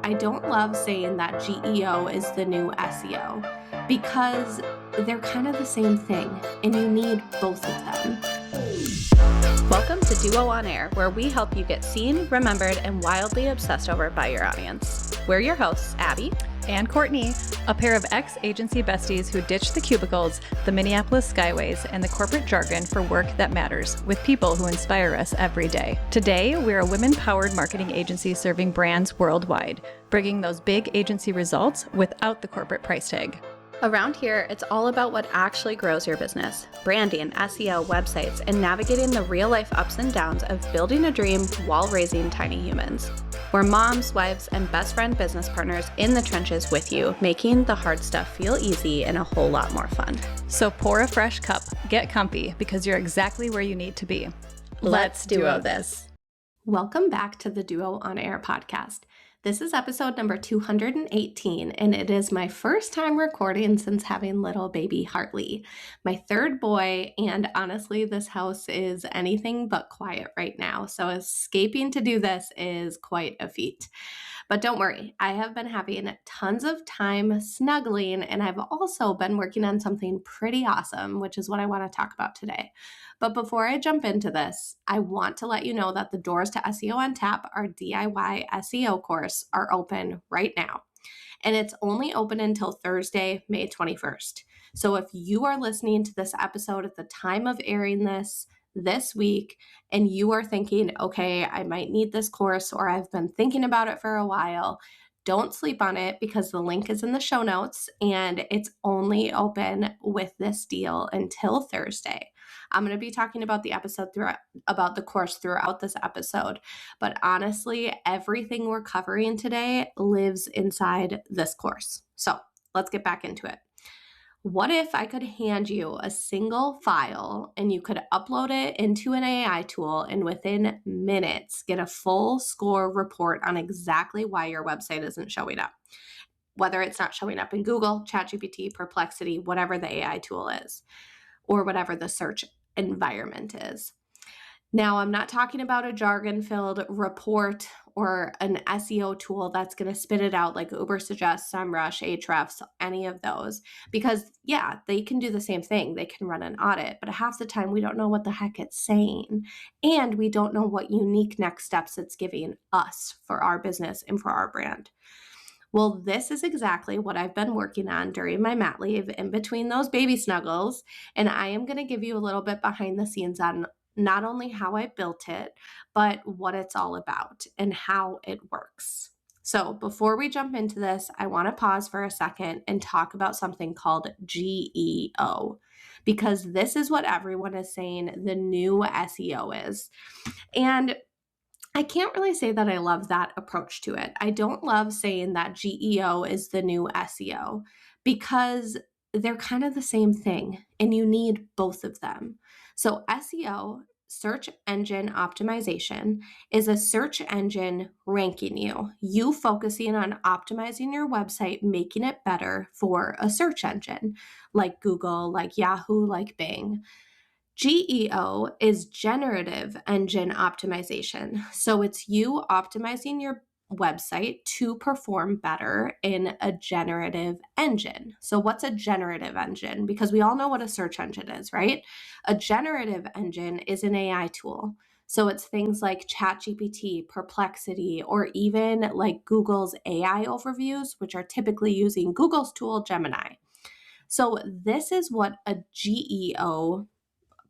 I don't love saying that GEO is the new SEO because they're kind of the same thing and you need both of them. Welcome to Duo On Air, where we help you get seen, remembered, and wildly obsessed over by your audience. We're your hosts, Abby and Courtney, a pair of ex-agency besties who ditched the cubicles, the Minneapolis skyways, and the corporate jargon for work that matters, with people who inspire us every day. Today, we're a women-powered marketing agency serving brands worldwide, bringing those big agency results without the corporate price tag. Around here, it's all about what actually grows your business: branding, SEO, websites, and navigating the real-life ups and downs of building a dream while raising tiny humans. We're moms, wives, and best friend business partners in the trenches with you, making the hard stuff feel easy and a whole lot more fun. So pour a fresh cup, get comfy, because you're exactly where you need to be. Let's duo this. Welcome back to the Duo On Air podcast. This is episode number 218, and it is my first time recording since having little baby Hartley, my third boy, and honestly, this house is anything but quiet right now, so escaping to do this is quite a feat. But don't worry, I have been having tons of time snuggling, and I've also been working on something pretty awesome, which is what I want to talk about today. But before I jump into this, I want to let you know that the Doors to SEO on Tap, our DIY SEO course, are open right now. And it's only open until Thursday, May 21st. So if you are listening to this episode at the time of airing this week, and you are thinking, okay, I might need this course, or I've been thinking about it for a while, don't sleep on it because the link is in the show notes and it's only open with this deal until Thursday. I'm going to be talking about the course throughout this episode, but honestly, everything we're covering today lives inside this course. So let's get back into it. What if I could hand you a single file and you could upload it into an AI tool and within minutes get a full score report on exactly why your website isn't showing up? Whether it's not showing up in Google, ChatGPT, Perplexity, whatever the AI tool is, or whatever the search environment is. Now, I'm not talking about a jargon-filled report or an SEO tool that's going to spit it out like Ubersuggest, SEMrush, Ahrefs, any of those. Because, yeah, they can do the same thing. They can run an audit, but half the time we don't know what the heck it's saying. And we don't know what unique next steps it's giving us for our business and for our brand. Well, this is exactly what I've been working on during my mat leave in between those baby snuggles. And I am going to give you a little bit behind the scenes on not only how I built it, but what it's all about and how it works. So before we jump into this, I want to pause for a second and talk about something called GEO, because this is what everyone is saying the new SEO is. And I can't really say that I love that approach to it. I don't love saying that GEO is the new SEO because they're kind of the same thing and you need both of them. So SEO, search engine optimization, is a search engine ranking you focusing on optimizing your website, making it better for a search engine like Google, like Yahoo, like Bing. GEO is generative engine optimization. So it's you optimizing your website to perform better in a generative engine. So what's a generative engine? Because we all know what a search engine is, right? A generative engine is an AI tool. So it's things like ChatGPT, Perplexity, or even like Google's AI overviews, which are typically using Google's tool, Gemini. So this is what a GEO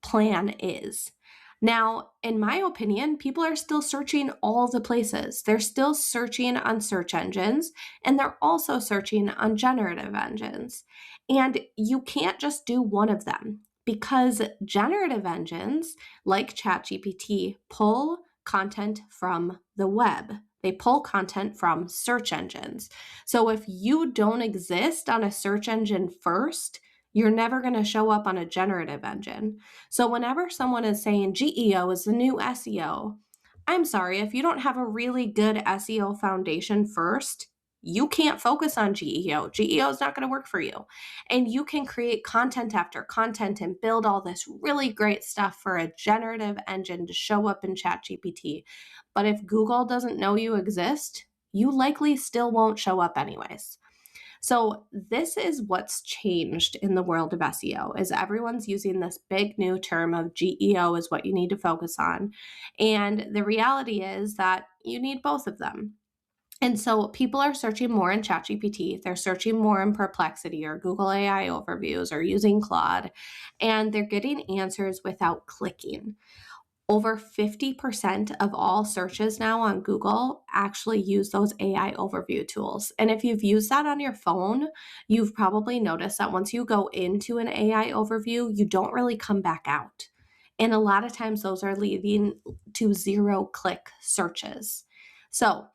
plan is. Now, in my opinion, people are still searching all the places. They're still searching on search engines, and they're also searching on generative engines. And you can't just do one of them because generative engines like ChatGPT pull content from the web. They pull content from search engines. So if you don't exist on a search engine first, you're never going to show up on a generative engine. So whenever someone is saying GEO is the new SEO, I'm sorry, if you don't have a really good SEO foundation first, you can't focus on GEO. GEO is not going to work for you. And you can create content after content and build all this really great stuff for a generative engine to show up in ChatGPT. But if Google doesn't know you exist, you likely still won't show up anyways. So this is what's changed in the world of SEO is everyone's using this big new term of GEO is what you need to focus on. And the reality is that you need both of them. And so people are searching more in ChatGPT, they're searching more in Perplexity or Google AI overviews or using Claude, and they're getting answers without clicking. Over 50% of all searches now on Google actually use those AI overview tools. And if you've used that on your phone, you've probably noticed that once you go into an AI overview, you don't really come back out. And a lot of times those are leading to 0-click searches. So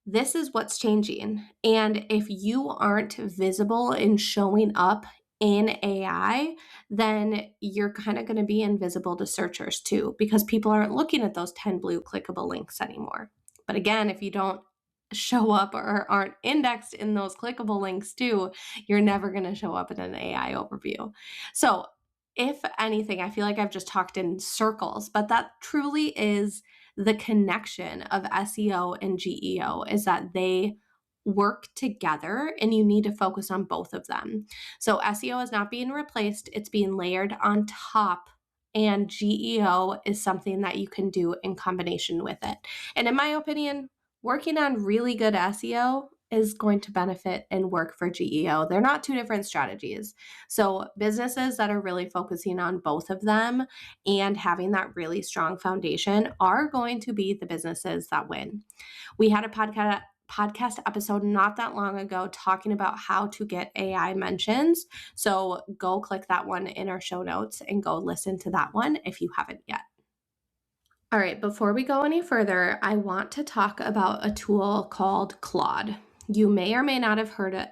this is what's changing. And if you aren't visible in showing up in AI, then you're kind of going to be invisible to searchers too, because people aren't looking at those 10 blue clickable links anymore. But again, if you don't show up or aren't indexed in those clickable links too, you're never going to show up in an AI overview. So if anything, I feel like I've just talked in circles, but that truly is the connection of SEO and GEO is that they work together and you need to focus on both of them. So SEO is not being replaced, it's being layered on top, and GEO is something that you can do in combination with it. And in my opinion, working on really good SEO is going to benefit and work for GEO. They're not two different strategies. So businesses that are really focusing on both of them and having that really strong foundation are going to be the businesses that win. We had a podcast episode not that long ago talking about how to get AI mentions. So go click that one in our show notes and go listen to that one if you haven't yet. All right, before we go any further, I want to talk about a tool called Claude. You may or may not have heard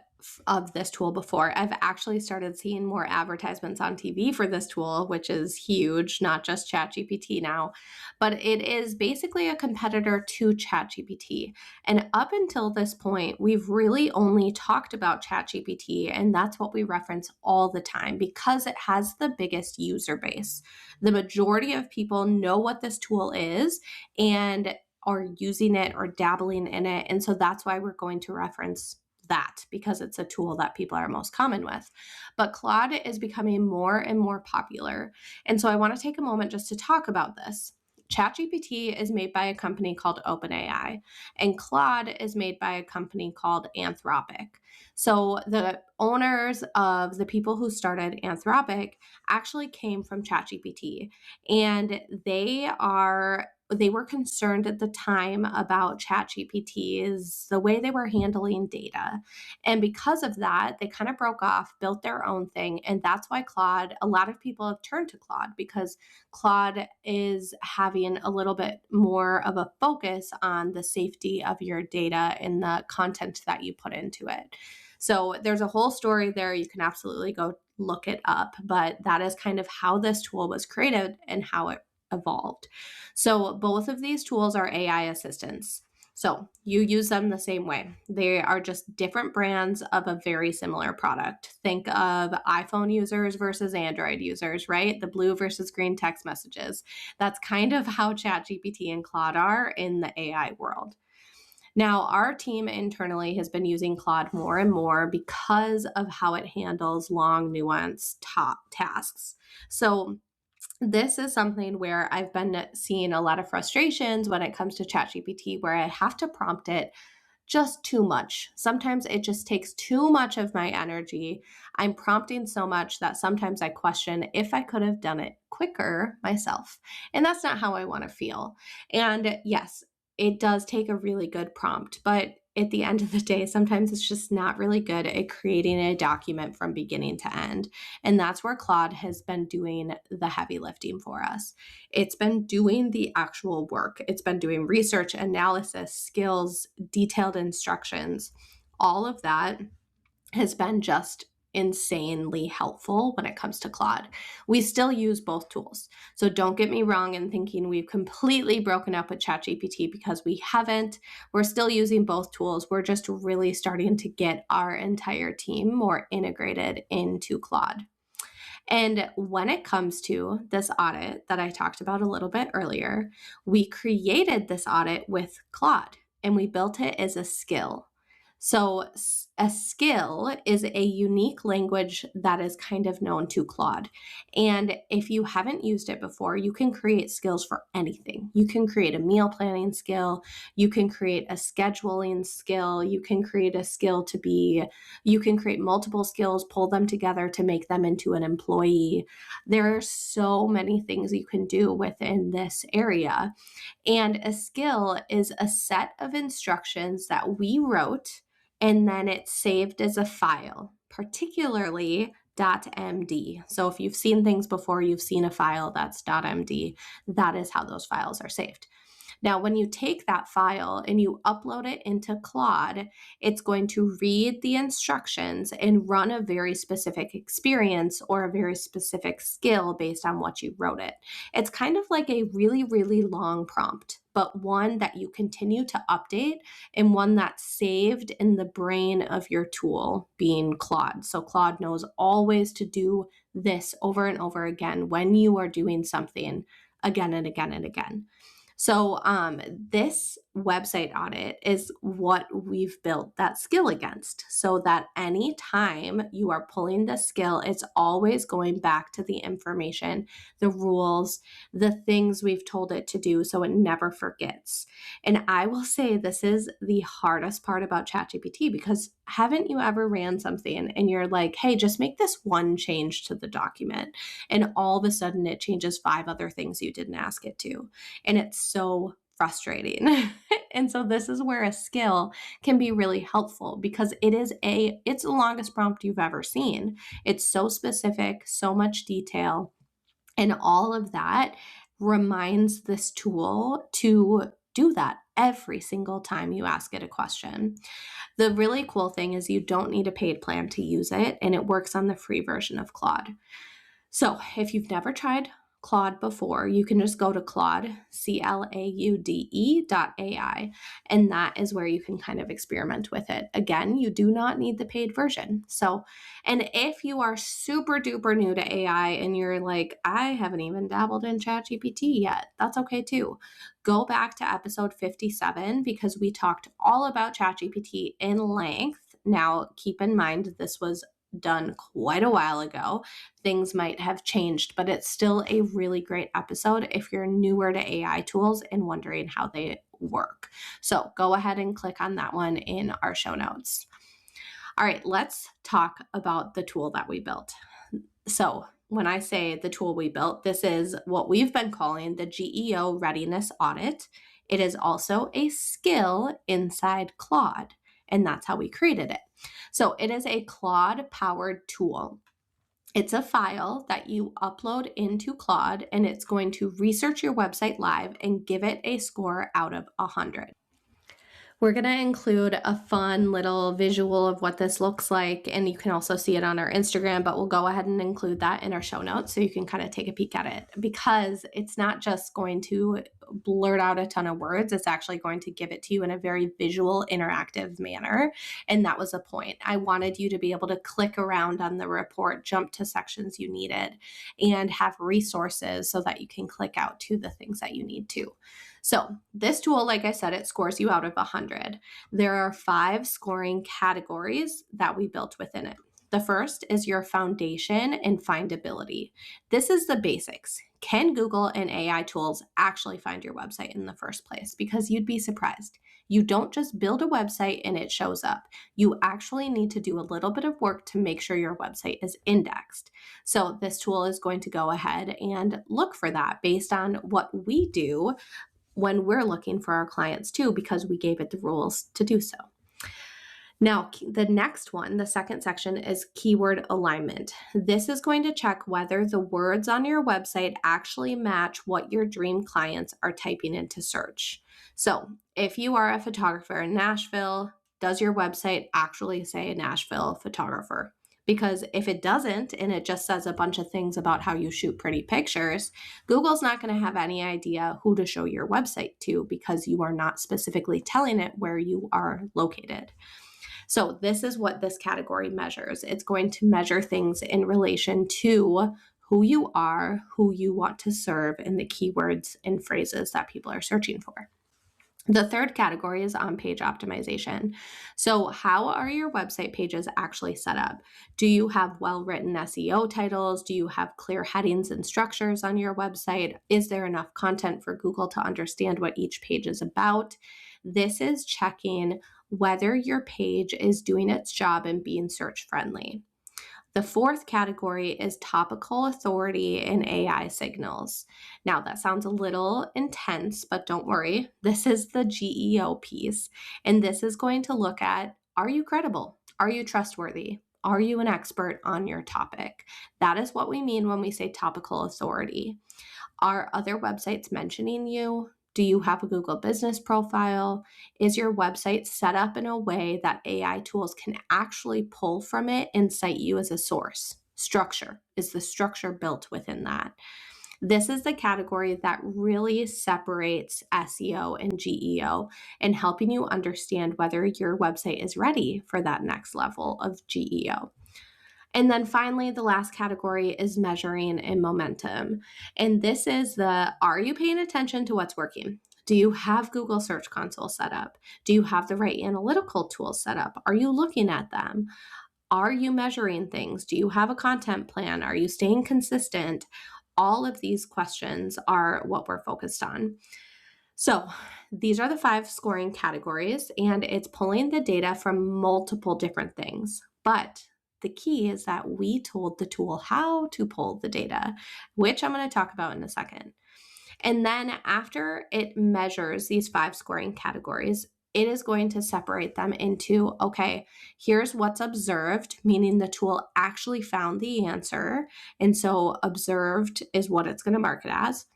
of this tool before. I've actually started seeing more advertisements on TV for this tool, which is huge, not just ChatGPT now, but it is basically a competitor to ChatGPT. And up until this point, we've really only talked about ChatGPT, and that's what we reference all the time because it has the biggest user base. The majority of people know what this tool is and are using it or dabbling in it. And so that's why we're going to reference that because it's a tool that people are most common with. But Claude is becoming more and more popular. And so I want to take a moment just to talk about this. ChatGPT is made by a company called OpenAI, and Claude is made by a company called Anthropic. So the owners of the people who started Anthropic actually came from ChatGPT, and they were concerned at the time about ChatGPT's the way they were handling data. And because of that, they kind of broke off, built their own thing. And that's why Claude, a lot of people have turned to Claude because Claude is having a little bit more of a focus on the safety of your data and the content that you put into it. So there's a whole story there. You can absolutely go look it up, but that is kind of how this tool was created and how it evolved. So both of these tools are AI assistants. So you use them the same way. They are just different brands of a very similar product. Think of iPhone users versus Android users, right? The blue versus green text messages. That's kind of how ChatGPT and Claude are in the AI world. Now, our team internally has been using Claude more and more because of how it handles long, nuanced tasks. So this is something where I've been seeing a lot of frustrations when it comes to ChatGPT, where I have to prompt it just too much. Sometimes it just takes too much of my energy. I'm prompting so much that sometimes I question if I could have done it quicker myself. And that's not how I want to feel. And yes, it does take a really good prompt, but at the end of the day, sometimes it's just not really good at creating a document from beginning to end. And that's where Claude has been doing the heavy lifting for us. It's been doing the actual work. It's been doing research, analysis, skills, detailed instructions. All of that has been just insanely helpful when it comes to Claude. We still use both tools. So don't get me wrong in thinking we've completely broken up with ChatGPT because we haven't. We're still using both tools. We're just really starting to get our entire team more integrated into Claude. And when it comes to this audit that I talked about a little bit earlier, we created this audit with Claude. and we built it as a skill. So a skill is a unique language that is kind of known to Claude. And if you haven't used it before, you can create skills for anything. You can create a meal planning skill. You can create a scheduling skill. You can create a skill you can create multiple skills, pull them together to make them into an employee. There are so many things you can do within this area. And a skill is a set of instructions that we wrote and then it's saved as a file, particularly .md. So if you've seen things before, you've seen a file that's .md, that is how those files are saved. Now, when you take that file and you upload it into Claude, it's going to read the instructions and run a very specific experience or a very specific skill based on what you wrote it. It's kind of like a really, really long prompt, but one that you continue to update and one that's saved in the brain of your tool, being Claude. So Claude knows always to do this over and over again when you are doing something again and again and again. So this website audit is what we've built that skill against, so that anytime you are pulling the skill, it's always going back to the information, the rules, the things we've told it to do, so it never forgets. And I will say this is the hardest part about ChatGPT, because haven't you ever ran something and you're like, hey, just make this one change to the document, and all of a sudden it changes 5 other things you didn't ask it to. And it's so frustrating. And so this is where a skill can be really helpful, because it's the longest prompt you've ever seen. It's so specific, so much detail, and all of that reminds this tool to do that every single time you ask it a question. The really cool thing is you don't need a paid plan to use it, and it works on the free version of Claude. So if you've never tried Claude before, you can just go to Claude, CLAUDE.ai, and that is where you can kind of experiment with it. Again, you do not need the paid version. So, and if you are super duper new to AI and you're like, I haven't even dabbled in ChatGPT yet, that's okay too. Go back to episode 57 because we talked all about ChatGPT in length. Now, keep in mind, this was done quite a while ago. Things might have changed, but it's still a really great episode if you're newer to AI tools and wondering how they work. So go ahead and click on that one in our show notes. All right, let's talk about the tool that we built. So when I say the tool we built, this is what we've been calling the GEO Readiness Audit. It is also a skill inside Claude, and that's how we created it. So it is a Claude-powered tool. It's a file that you upload into Claude, and it's going to research your website live and give it a score out of 100. We're going to include a fun little visual of what this looks like, and you can also see it on our Instagram, but we'll go ahead and include that in our show notes so you can kind of take a peek at it, because it's not just going to blurt out a ton of words. It's actually going to give it to you in a very visual, interactive manner. And that was the point. I wanted you to be able to click around on the report, jump to sections you needed, and have resources so that you can click out to the things that you need to. So this tool, like I said, it scores you out of 100. There are 5 scoring categories that we built within it. The first is your foundation and findability. This is the basics. Can Google and AI tools actually find your website in the first place? Because you'd be surprised. You don't just build a website and it shows up. You actually need to do a little bit of work to make sure your website is indexed. So this tool is going to go ahead and look for that based on what we do when we're looking for our clients too, because we gave it the rules to do so. Now, the next one, the second section, is keyword alignment. This is going to check whether the words on your website actually match what your dream clients are typing into search. So if you are a photographer in Nashville, does your website actually say Nashville photographer? Because if it doesn't, and it just says a bunch of things about how you shoot pretty pictures, Google's not going to have any idea who to show your website to, because you are not specifically telling it where you are located. So this is what this category measures. It's going to measure things in relation to who you are, who you want to serve, and the keywords and phrases that people are searching for. The third category is on-page optimization. So how are your website pages actually set up? Do you have well-written SEO titles? Do you have clear headings and structures on your website? Is there enough content for Google to understand what each page is about? This is checking whether your page is doing its job and being search friendly. The fourth category is topical authority and AI signals. Now, that sounds a little intense, but don't worry. This is the GEO piece. And this is going to look at, are you credible? Are you trustworthy? Are you an expert on your topic? That is what we mean when we say topical authority. Are other websites mentioning you? Do you have a Google business profile? Is your website set up in a way that AI tools can actually pull from it and cite you as a source? Structure. Is the structure built within that? This is the category that really separates SEO and GEO and helping you understand whether your website is ready for that next level of GEO. And then finally, the last category is measuring and momentum. And this is are you paying attention to what's working? Do you have Google Search Console set up? Do you have the right analytical tools set up? Are you looking at them? Are you measuring things? Do you have a content plan? Are you staying consistent? All of these questions are what we're focused on. So these are the 5 scoring categories, and it's pulling the data from multiple different things. But the key is that we told the tool how to pull the data, which I'm going to talk about in a second. And then after it measures these 5 scoring categories, it is going to separate them into, okay, here's what's observed, meaning the tool actually found the answer. And so observed is what it's going to mark it as.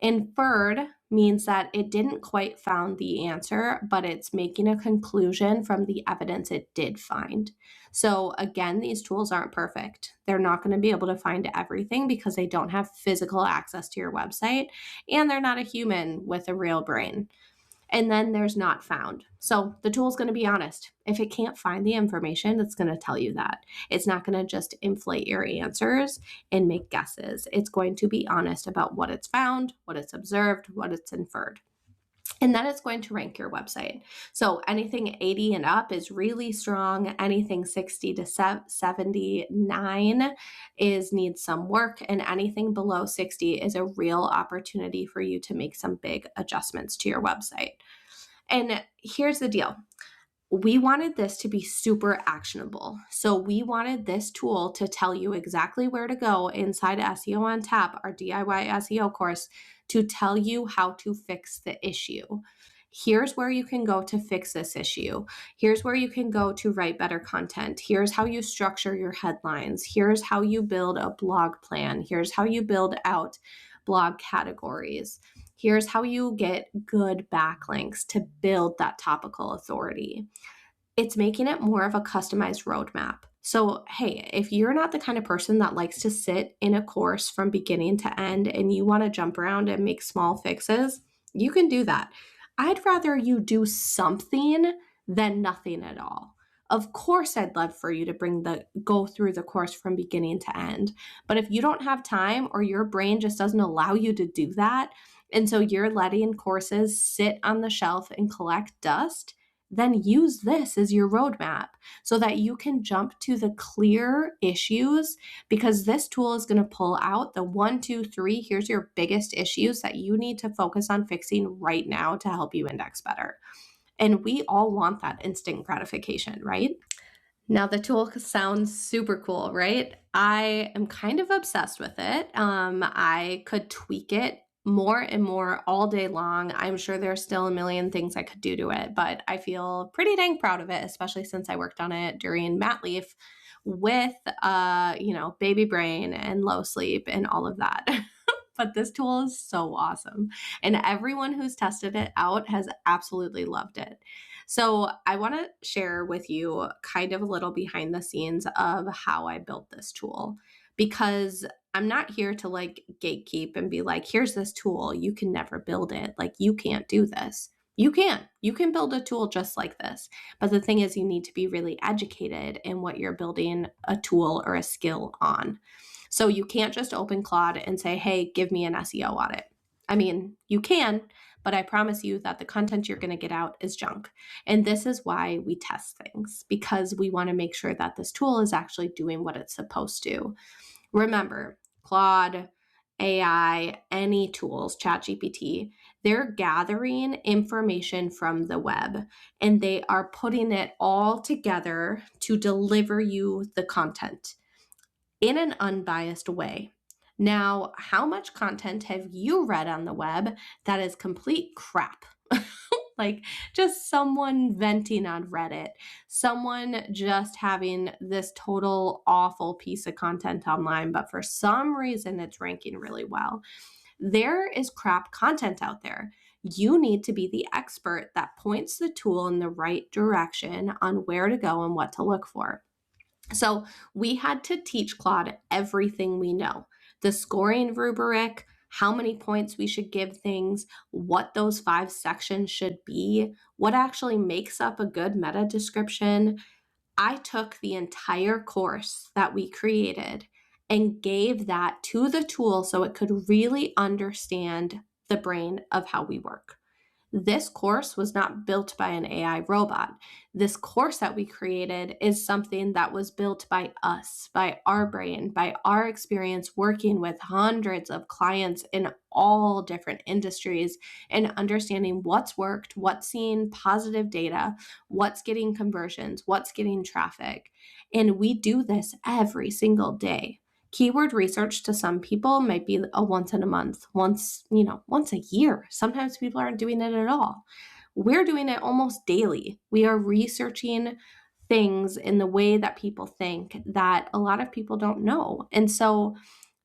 Inferred means that it didn't quite found the answer, but it's making a conclusion from the evidence it did find. So again, these tools aren't perfect. They're not going to be able to find everything because they don't have physical access to your website, and they're not a human with a real brain. And then there's not found. So the tool's going to be honest. If it can't find the information, it's going to tell you that. It's not going to just inflate your answers and make guesses. It's going to be honest about what it's found, what it's observed, what it's inferred. And then it's going to rank your website. So anything 80 and up is really strong. Anything 60 to 79 needs some work. And anything below 60 is a real opportunity for you to make some big adjustments to your website. And here's the deal. We wanted this to be super actionable. So we wanted this tool to tell you exactly where to go inside SEO on Tap, our DIY SEO course, to tell you how to fix the issue. Here's where you can go to fix this issue. Here's where you can go to write better content. Here's how you structure your headlines. Here's how you build a blog plan. Here's how you build out blog categories. Here's how you get good backlinks to build that topical authority. It's making it more of a customized roadmap. So, hey, if you're not the kind of person that likes to sit in a course from beginning to end and you want to jump around and make small fixes, you can do that. I'd rather you do something than nothing at all. Of course, I'd love for you to go through the course from beginning to end. But if you don't have time or your brain just doesn't allow you to do that, and so you're letting courses sit on the shelf and collect dust, then use this as your roadmap so that you can jump to the clear issues, because this tool is going to pull out the 1, 2, 3. Here's your biggest issues that you need to focus on fixing right now to help you index better. And we all want that instant gratification, right? Now, the tool sounds super cool, right? I am kind of obsessed with it. I could tweak it more and more all day long. I'm sure there's still a million things I could do to it, but I feel pretty dang proud of it, especially since I worked on it during mat leave with, baby brain and low sleep and all of that. But this tool is so awesome. And everyone who's tested it out has absolutely loved it. So I want to share with you kind of a little behind the scenes of how I built this tool, because I'm not here to gatekeep and be like, here's this tool, you can never build it. Like, you can't do this. You can build a tool just like this. But the thing is, you need to be really educated in what you're building a tool or a skill on. So you can't just open Claude and say, hey, give me an SEO audit. I mean, you can, but I promise you that the content you're going to get out is junk. And this is why we test things, because we want to make sure that this tool is actually doing what it's supposed to. Remember, Claude, AI, any tools, ChatGPT, they're gathering information from the web and they are putting it all together to deliver you the content in an unbiased way. Now, how much content have you read on the web that is complete crap? Like just someone venting on Reddit, someone just having this total awful piece of content online, but for some reason it's ranking really well. There is crap content out there. You need to be the expert that points the tool in the right direction on where to go and what to look for. So we had to teach Claude everything we know, the scoring rubric, how many points we should give things, what those 5 sections should be, what actually makes up a good meta description. I took the entire course that we created and gave that to the tool so it could really understand the brain of how we work. This course was not built by an AI robot. This course that we created is something that was built by us, by our brain, by our experience working with hundreds of clients in all different industries and understanding what's worked, what's seeing positive data, what's getting conversions, what's getting traffic. And we do this every single day. Keyword research to some people might be a once in a month, once a year. Sometimes people aren't doing it at all. We're doing it almost daily. We are researching things in the way that people think that a lot of people don't know. And so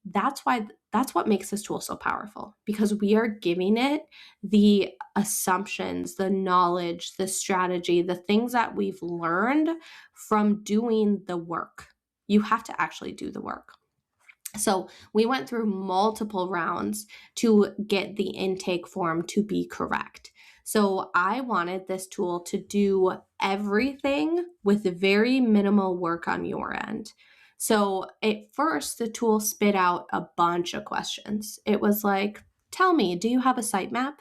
that's what makes this tool so powerful, because we are giving it the assumptions, the knowledge, the strategy, the things that we've learned from doing the work. You have to actually do the work. So we went through multiple rounds to get the intake form to be correct. So I wanted this tool to do everything with very minimal work on your end. So at first, the tool spit out a bunch of questions. It was like, tell me, do you have a sitemap?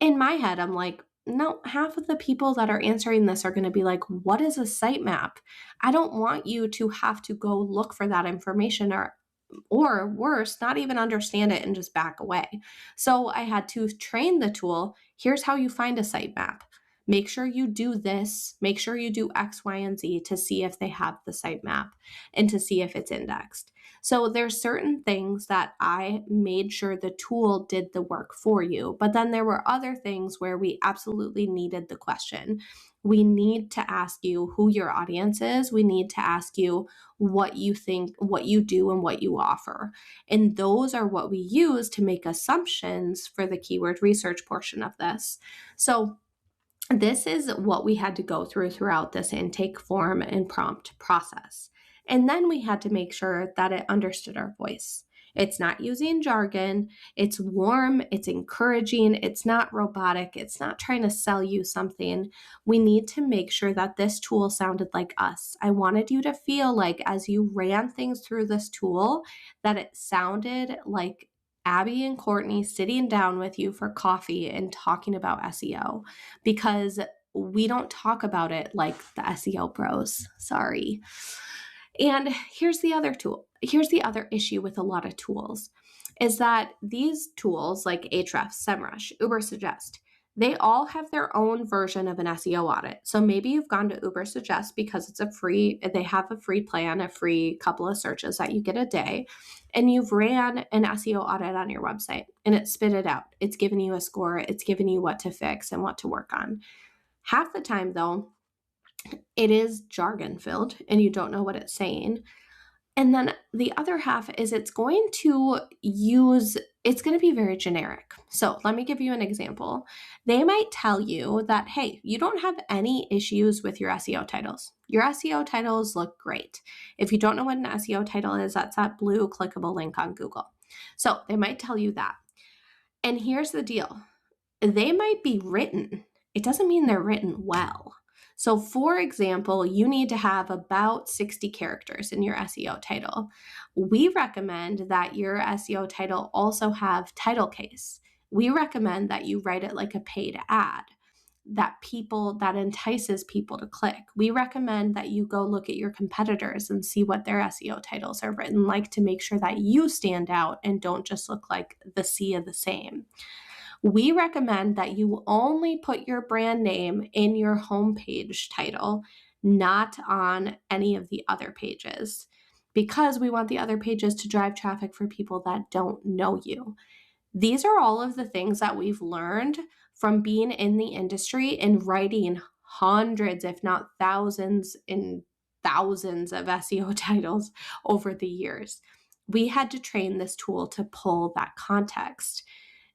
In my head, I'm like, no, half of the people that are answering this are going to be like, what is a sitemap? I don't want you to have to go look for that information, or worse, not even understand it and just back away. So I had to train the tool. Here's how you find a sitemap. Make sure you do this. Make sure you do X, Y, and Z to see if they have the sitemap and to see if it's indexed. So there's certain things that I made sure the tool did the work for you. But then there were other things where we absolutely needed the question. We need to ask you who your audience is. We need to ask you what you think, what you do, and what you offer. And those are what we use to make assumptions for the keyword research portion of this. So this is what we had to go throughout this intake form and prompt process. And then we had to make sure that it understood our voice. It's not using jargon. It's warm. It's encouraging. It's not robotic. It's not trying to sell you something. We need to make sure that this tool sounded like us. I wanted you to feel like as you ran things through this tool, that it sounded like Abby and Courtney sitting down with you for coffee and talking about SEO, because we don't talk about it like the SEO pros. Sorry. And here's the other tool. Here's the other issue with a lot of tools is that these tools like Ahrefs, SEMrush, Ubersuggest, they all have their own version of an SEO audit. So maybe you've gone to Ubersuggest because they have a free plan, a free couple of searches that you get a day, and you've ran an SEO audit on your website and it spit it out. It's given you a score. It's given you what to fix and what to work on. Half the time though, it is jargon filled and you don't know what it's saying. And then the other half is it's going to be very generic. So let me give you an example. They might tell you that, hey, you don't have any issues with your SEO titles. Your SEO titles look great. If you don't know what an SEO title is, that's that blue clickable link on Google. So they might tell you that. And here's the deal. They might be written. It doesn't mean they're written well. So for example, you need to have about 60 characters in your SEO title. We recommend that your SEO title also have title case. we recommend that you write it like a paid ad that entices people to click. We recommend that you go look at your competitors and see what their SEO titles are written like to make sure that you stand out and don't just look like the sea of the same. We recommend that you only put your brand name in your homepage title, not on any of the other pages, because we want the other pages to drive traffic for people that don't know you. These are all of the things that we've learned from being in the industry and writing hundreds, if not thousands and thousands of SEO titles over the years. We had to train this tool to pull that context.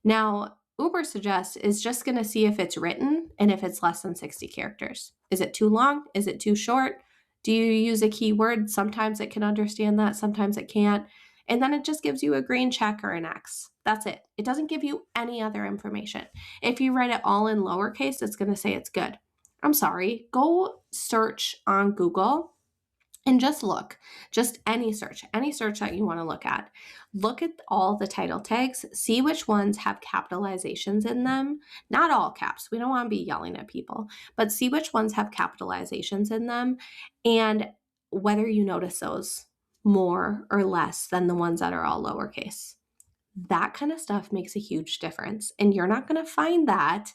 Now, Ubersuggest is just going to see if it's written and if it's less than 60 characters. Is it too long? Is it too short? Do you use a keyword? Sometimes it can understand that, sometimes it can't. And then it just gives you a green check or an X. That's it. It doesn't give you any other information. If you write it all in lowercase, it's going to say it's good. I'm sorry. Go search on Google and just look. Just any search that you want to look at. Look at all the title tags. See which ones have capitalizations in them. Not all caps. We don't want to be yelling at people, but see which ones have capitalizations in them and whether you notice those more or less than the ones that are all lowercase. That kind of stuff makes a huge difference. And you're not going to find that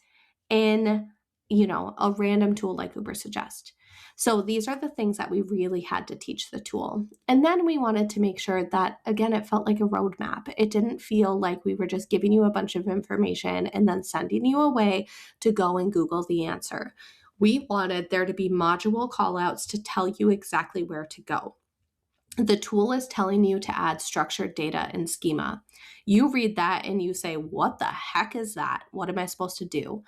in, a random tool like Ubersuggest. So these are the things that we really had to teach the tool. And then we wanted to make sure that, again, it felt like a roadmap. It didn't feel like we were just giving you a bunch of information and then sending you away to go and Google the answer. We wanted there to be module callouts to tell you exactly where to go. The tool is telling you to add structured data and schema. You read that and you say, what the heck is that? What am I supposed to do?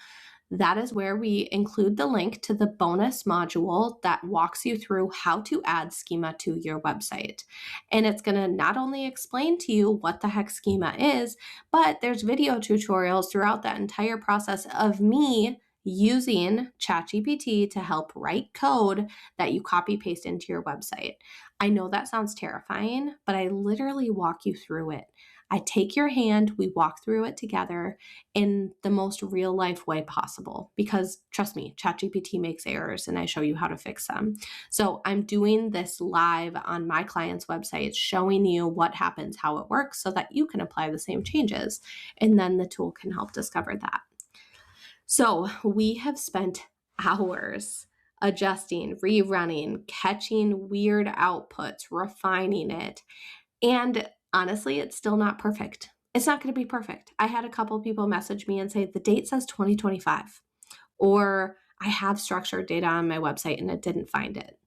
That is where we include the link to the bonus module that walks you through how to add schema to your website. And it's going to not only explain to you what the heck schema is, but there's video tutorials throughout that entire process of me using ChatGPT to help write code that you copy paste into your website. I know that sounds terrifying, but I literally walk you through it. I take your hand, we walk through it together in the most real life way possible because trust me, ChatGPT makes errors and I show you how to fix them. So I'm doing this live on my clients' websites, showing you what happens, how it works so that you can apply the same changes and then the tool can help discover that. So we have spent hours adjusting, rerunning, catching weird outputs, refining it. And honestly, it's still not perfect. It's not going to be perfect. I had a couple people message me and say, the date says 2025, or I have structured data on my website and it didn't find it.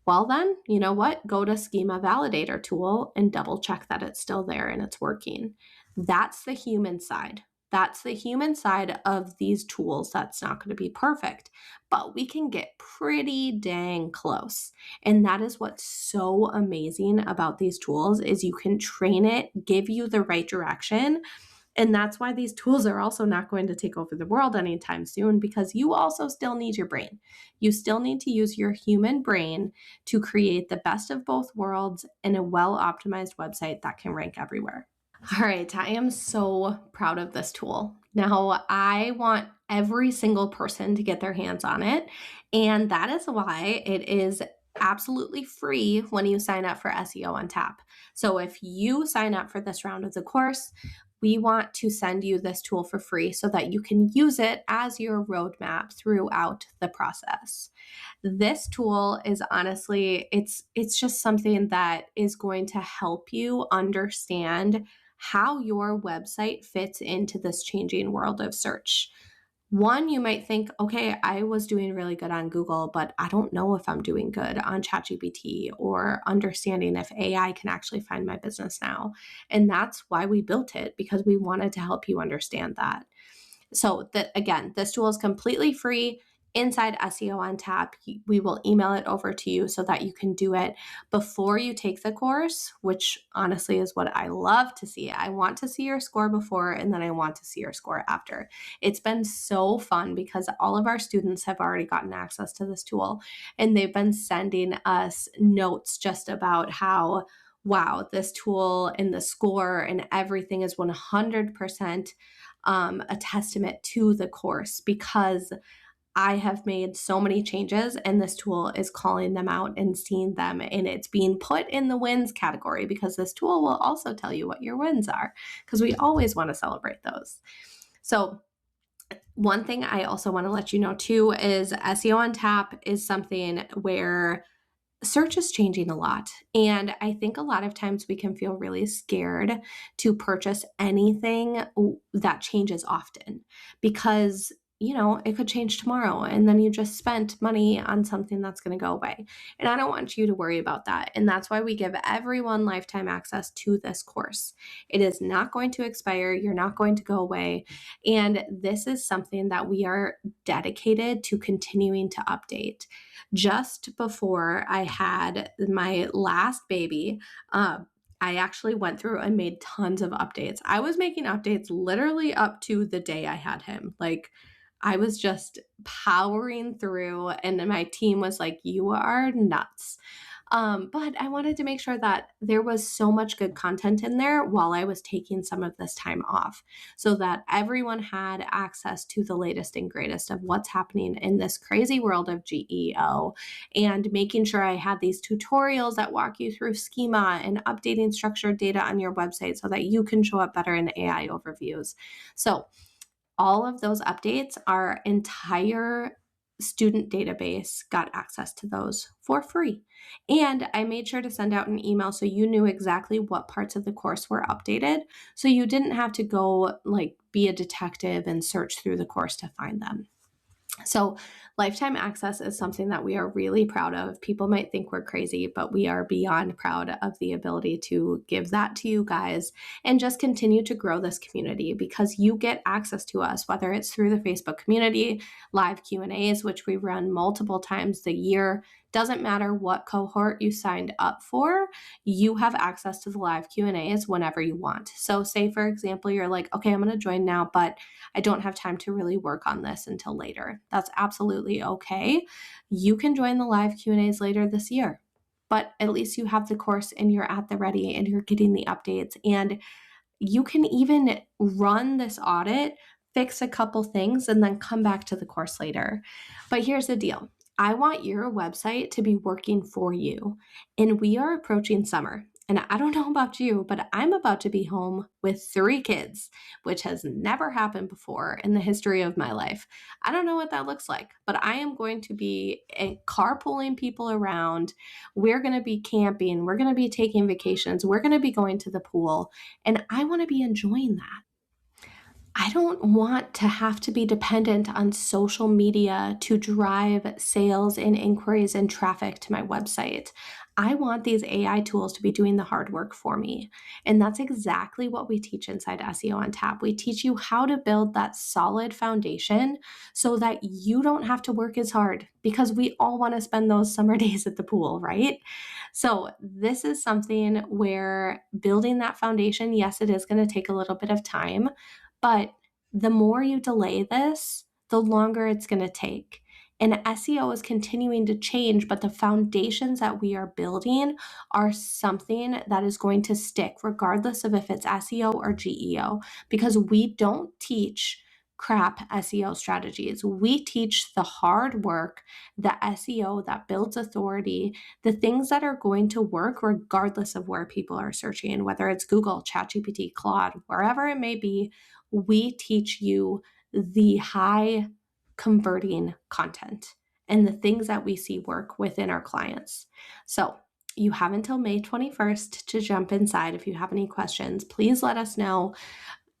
Well, then, you know what? Go to Schema Validator tool and double check that it's still there and it's working. That's the human side. That's the human side of these tools. That's not going to be perfect, but we can get pretty dang close. And that is what's so amazing about these tools is you can train it, give you the right direction. And that's why these tools are also not going to take over the world anytime soon because you also still need your brain. You still need to use your human brain to create the best of both worlds in a well-optimized website that can rank everywhere. All right, I am so proud of this tool. Now, I want every single person to get their hands on it, and that is why it is absolutely free when you sign up for SEO on Tap. So if you sign up for this round of the course, we want to send you this tool for free so that you can use it as your roadmap throughout the process. This tool is honestly, it's just something that is going to help you understand how your website fits into this changing world of search. One, you might think, okay, I was doing really good on Google, but I don't know if I'm doing good on ChatGPT or understanding if AI can actually find my business now. And that's why we built it, because we wanted to help you understand that. So again, this tool is completely free inside SEO on Tap. We will email it over to you so that you can do it before you take the course, which honestly is what I love to see. I want to see your score before, and then I want to see your score after. It's been so fun because all of our students have already gotten access to this tool, and they've been sending us notes just about how, wow, this tool and the score and everything is 100% a testament to the course, because I have made so many changes and this tool is calling them out and seeing them, and it's being put in the wins category because this tool will also tell you what your wins are, because we always want to celebrate those. So one thing I also want to let you know too is SEO on tap is something where search is changing a lot. And I think a lot of times we can feel really scared to purchase anything that changes often, because it could change tomorrow and then you just spent money on something that's going to go away. And I don't want you to worry about that. And that's why we give everyone lifetime access to this course. It is not going to expire. You're not going to go away. And this is something that we are dedicated to continuing to update. Just before I had my last baby, I actually went through and made tons of updates. I was making updates literally up to the day I had him. Like, I was just powering through, and my team was like, "You are nuts." But I wanted to make sure that there was so much good content in there while I was taking some of this time off, so that everyone had access to the latest and greatest of what's happening in this crazy world of GEO, and making sure I had these tutorials that walk you through schema and updating structured data on your website so that you can show up better in AI overviews. So all of those updates, our entire student database got access to those for free. And I made sure to send out an email so you knew exactly what parts of the course were updated, so you didn't have to go be a detective and search through the course to find them. So lifetime access is something that we are really proud of. People might think we're crazy, but we are beyond proud of the ability to give that to you guys and just continue to grow this community, because you get access to us, whether it's through the Facebook community, live Q&As, which we run multiple times a year. Doesn't matter what cohort you signed up for, you have access to the live Q&As whenever you want. So say, for example, you're like, okay, I'm going to join now, but I don't have time to really work on this until later. That's absolutely okay. You can join the live Q&As later this year, but at least you have the course and you're at the ready and you're getting the updates, and you can even run this audit, fix a couple things, and then come back to the course later. But here's the deal. I want your website to be working for you, and we are approaching summer. And I don't know about you, but I'm about to be home with 3 kids, which has never happened before in the history of my life. I don't know what that looks like, but I am going to be carpooling people around. We're going to be camping. We're going to be taking vacations. We're going to be going to the pool. And I want to be enjoying that. I don't want to have to be dependent on social media to drive sales and inquiries and traffic to my website. I want these AI tools to be doing the hard work for me. And that's exactly what we teach inside SEO on Tap. We teach you how to build that solid foundation so that you don't have to work as hard, because we all want to spend those summer days at the pool, right? So this is something where building that foundation, yes, it is going to take a little bit of time, but the more you delay this, the longer it's going to take. And SEO is continuing to change, but the foundations that we are building are something that is going to stick regardless of if it's SEO or GEO, because we don't teach crap SEO strategies. We teach the hard work, the SEO that builds authority, the things that are going to work regardless of where people are searching, whether it's Google, ChatGPT, Claude, wherever it may be. We teach you the high converting content and the things that we see work within our clients. So you have until May 21st to jump inside. If you have any questions, please let us know.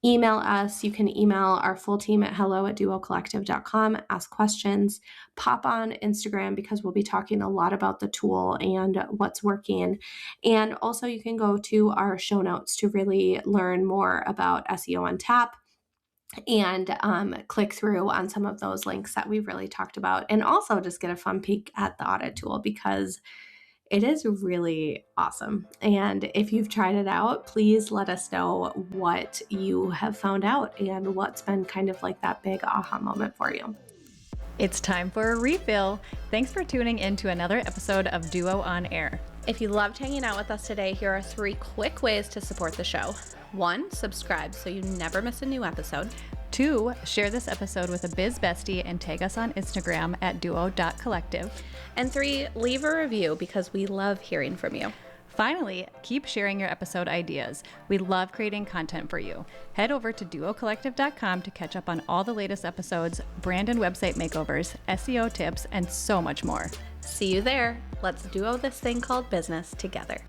Email us. You can email our full team at hello@duocollective.com, ask questions, pop on Instagram, because we'll be talking a lot about the tool and what's working. And also you can go to our show notes to really learn more about SEO on Tap and click through on some of those links that we really talked about, and also just get a fun peek at the audit tool, because it is really awesome. And if you've tried it out, please let us know what you have found out and what's been kind of like that big aha moment for you. It's time for a refill. Thanks for tuning in to another episode of Duo on Air. If you loved hanging out with us today, here are 3 quick ways to support the show. 1, subscribe so you never miss a new episode. 2, share this episode with a biz bestie and tag us on Instagram at duo.collective. And 3, leave a review because we love hearing from you. Finally, keep sharing your episode ideas. We love creating content for you. Head over to duocollective.com to catch up on all the latest episodes, brand and website makeovers, SEO tips, and so much more. See you there. Let's duo this thing called business together.